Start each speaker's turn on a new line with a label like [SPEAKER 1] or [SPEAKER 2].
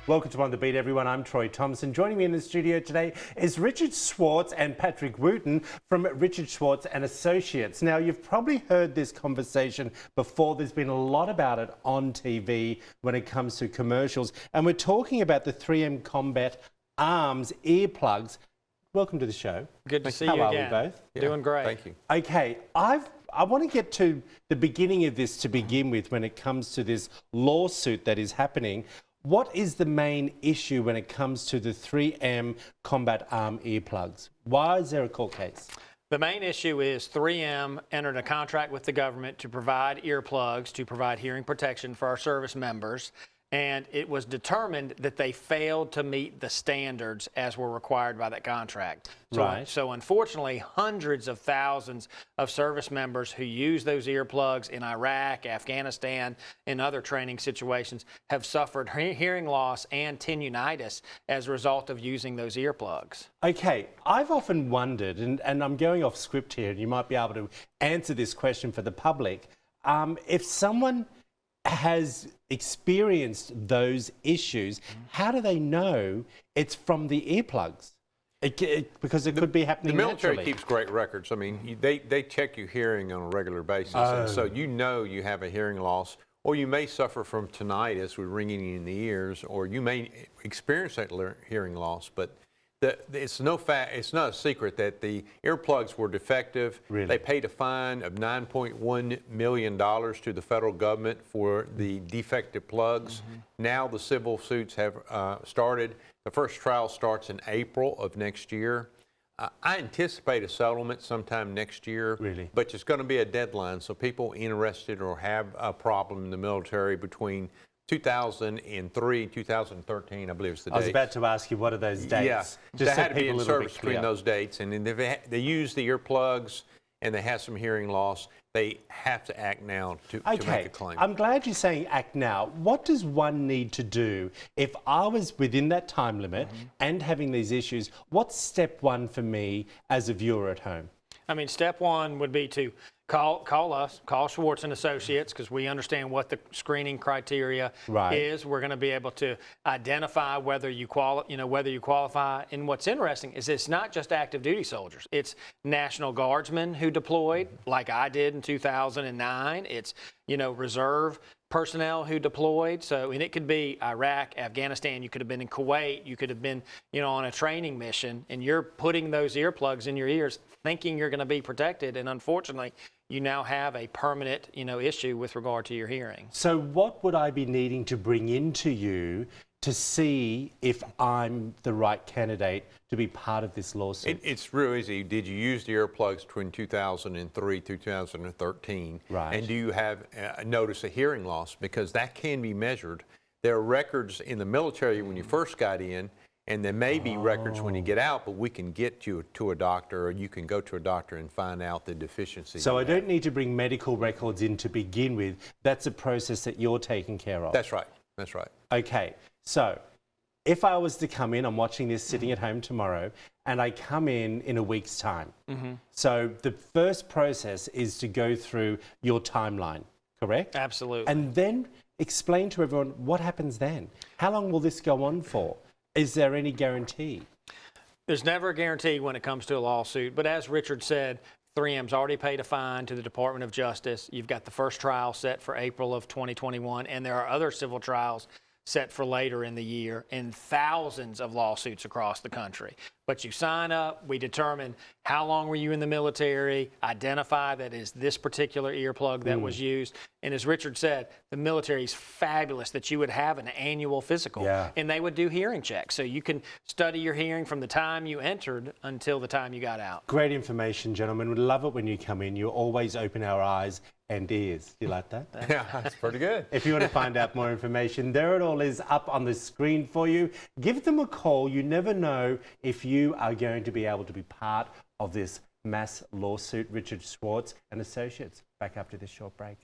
[SPEAKER 1] Welcome to On the Beat, everyone. I'm Troy Thompson. Joining me in the studio today is Richard Schwartz and Patrick Wooten from Richard Schwartz and Associates. Now, you've probably heard this conversation before. There's been a lot about it on TV when it comes to commercials. And we're talking about the 3M Combat Arms Earplugs. Welcome to the show.
[SPEAKER 2] Good to see you again.
[SPEAKER 1] How are we both?
[SPEAKER 2] Yeah, doing great.
[SPEAKER 3] Thank you.
[SPEAKER 1] Okay, I want to get to the beginning of this to begin with when it comes to this lawsuit that is happening. What is the main issue when it comes to the 3M Combat Arm Earplugs? Why is there a court case?
[SPEAKER 2] The main issue is 3M entered a contract with the government to provide earplugs, to provide hearing protection for our service members. And it was determined that they failed to meet the standards as were required by that contract. So unfortunately, hundreds of thousands of service members who use those earplugs in Iraq, Afghanistan, and other training situations have suffered hearing loss and tinnitus as a result of using those earplugs.
[SPEAKER 1] Okay, I've often wondered, and I'm going off script here, and you might be able to answer this question for the public. If someone has experienced those issues, how do they know it's from the earplugs? Because it could be happening
[SPEAKER 3] naturally. The military
[SPEAKER 1] naturally.
[SPEAKER 3] keeps great records. I mean, they check your hearing on a regular basis, and so you know you have a hearing loss, or you may suffer from tinnitus with ringing in the ears, or you may experience that hearing loss, but it's not a secret that the earplugs were defective.
[SPEAKER 1] Really?
[SPEAKER 3] They paid a fine of $9.1 million to the federal government for the defective plugs. Now the civil suits have started. The first trial starts in April of next year. I anticipate a settlement sometime next year.
[SPEAKER 1] Really?
[SPEAKER 3] But it's going to be a deadline, so people interested or have a problem in the military between 2003 and 2013, I believe is the date.
[SPEAKER 1] I was about to ask you, what are those dates?
[SPEAKER 3] Yeah,
[SPEAKER 1] Just
[SPEAKER 3] they
[SPEAKER 1] so
[SPEAKER 3] had to be
[SPEAKER 1] people
[SPEAKER 3] in
[SPEAKER 1] a little
[SPEAKER 3] service
[SPEAKER 1] bit
[SPEAKER 3] between
[SPEAKER 1] clear.
[SPEAKER 3] those dates, and if they use the earplugs and they have some hearing loss, they have to act now to make a claim.
[SPEAKER 1] I'm glad you're saying act now. What does one need to do if I was within that time limit and having these issues? What's step one for me as a viewer at home?
[SPEAKER 2] I mean, step one would be to call us, call Schwartz and Associates, because we understand what the screening criteria is. We're going to be able to identify whether you qualify. And what's interesting is it's not just active duty soldiers. It's National Guardsmen who deployed, like I did in 2009. It's reserve personnel who deployed. So, and it could be Iraq, Afghanistan. You could have been in Kuwait. You could have been, on a training mission, and you're putting those earplugs in your ears, thinking you're going to be protected, and unfortunately, you now have a permanent, issue with regard to your hearing.
[SPEAKER 1] So, what would I be needing to bring into you to see if I'm the right candidate to be part of this lawsuit?
[SPEAKER 3] It's real easy. Did you use the earplugs between 2003 through 2013?
[SPEAKER 1] Right.
[SPEAKER 3] And do you have notice a hearing loss? Because that can be measured. There are records in the military when you first got in, and there may be records when you get out, but we can get you to a doctor, or you can go to a doctor and find out the deficiency.
[SPEAKER 1] So I don't need to bring medical records in to begin with. That's a process that you're taking care of.
[SPEAKER 3] That's right. That's right.
[SPEAKER 1] Okay. So if I was to come in, I'm watching this sitting at home tomorrow, and I come in a week's time. So the first process is to go through your timeline, correct?
[SPEAKER 2] Absolutely.
[SPEAKER 1] And then explain to everyone what happens then. How long will this go on for? Is there any guarantee?
[SPEAKER 2] There's never a guarantee when it comes to a lawsuit, but as Richard said, 3M's already paid a fine to the Department of Justice. You've got the first trial set for April of 2021, and there are other civil trials set for later in the year, and thousands of lawsuits across the country. But you sign up, we determine how long were you in the military, identify that is this particular earplug that was used. And as Richard said, the military is fabulous that you would have an annual physical, and they would do hearing checks. So you can study your hearing from the time you entered until the time you got out.
[SPEAKER 1] Great information, gentlemen. We love it when you come in. You always open our eyes and ears. Do you like that?
[SPEAKER 3] Yeah, that's pretty good.
[SPEAKER 1] If you want to find out more information, there it all is up on the screen for you. Give them a call. You never know if you are going to be able to be part of this mass lawsuit. Richard Schwartz and Associates. Back after this short break.